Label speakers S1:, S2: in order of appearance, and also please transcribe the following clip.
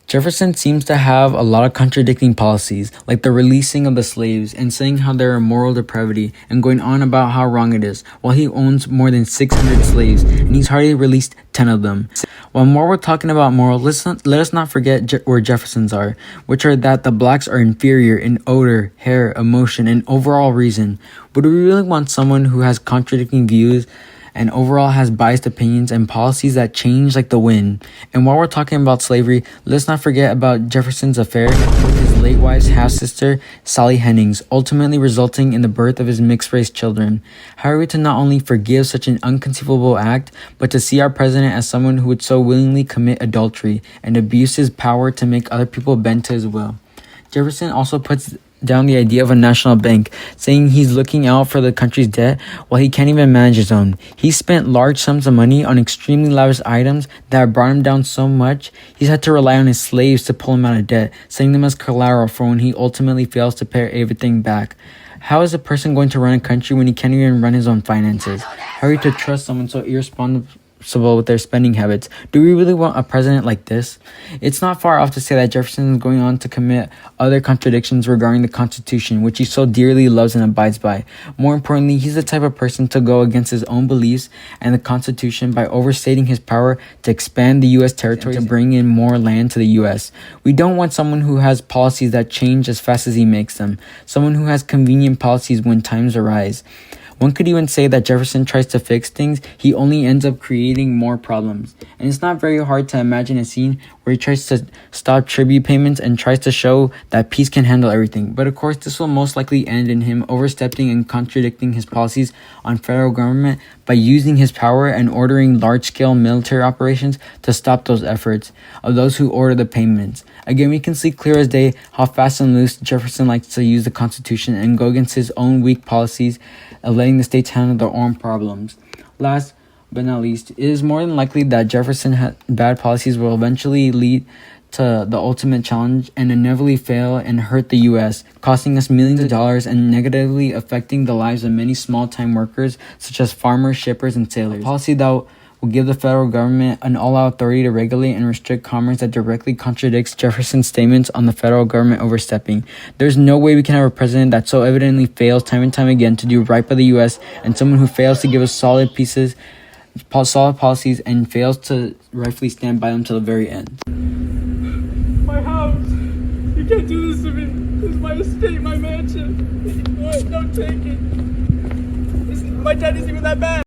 S1: Jefferson seems to have a lot of contradicting policies, like the releasing of the slaves and saying how they're a moral depravity and going on about how wrong it is, while he owns more than 600 slaves and he's hardly released 10 of them. While more we're talking about moral, let us not forget where Jeffersons are, which are that the blacks are inferior in odor, hair, emotion, and overall reason. But do we really want someone who has contradicting views and overall has biased opinions and policies that change like the wind? And while we're talking about slavery, let's not forget about Jefferson's affair with his late wife's half-sister, Sally Hennings, ultimately resulting in the birth of his mixed-race children. How are we to not only forgive such an inconceivable act, but to see our president as someone who would so willingly commit adultery and abuse his power to make other people bend to his will? Jefferson also puts down the idea of a national bank, saying he's looking out for the country's debt while he can't even manage his own. He spent large sums of money on extremely lavish items that have brought him down so much, he's had to rely on his slaves to pull him out of debt, setting them as collateral for when he ultimately fails to pay everything back. How is a person going to run a country when he can't even run his own finances? How are you to trust someone so irresponsible with their spending habits? Do we really want a president like this? It's not far off to say that Jefferson is going on to commit other contradictions regarding the Constitution, which he so dearly loves and abides by. More importantly, he's the type of person to go against his own beliefs and the Constitution by overstating his power to expand the U.S. territory to bring in more land to the U.S. We don't want someone who has policies that change as fast as he makes them, someone who has convenient policies when times arise. One could even say that Jefferson tries to fix things, he only ends up creating more problems. And it's not very hard to imagine a scene where he tries to stop tribute payments and tries to show that peace can handle everything. But of course, this will most likely end in him overstepping and contradicting his policies on federal government by using his power and ordering large-scale military operations to stop those efforts of those who order the payments. Again, we can see clear as day how fast and loose Jefferson likes to use the Constitution and go against his own weak policies of letting the states handle their own problems. Last but not least, it is more than likely that Jefferson's bad policies will eventually lead to the ultimate challenge and inevitably fail and hurt the U.S., costing us millions of dollars and negatively affecting the lives of many small-time workers such as farmers, shippers, and sailors. A policy that will give the federal government an all-out authority to regulate and restrict commerce that directly contradicts Jefferson's statements on the federal government overstepping. There's no way we can have a president that so evidently fails time and time again to do right by the U.S. and someone who fails to give us solid policies and fails to rightfully stand by them till the very end.
S2: My house! You can't do this to me! This is my estate, my mansion! What? Don't take it! My debt isn't even that bad!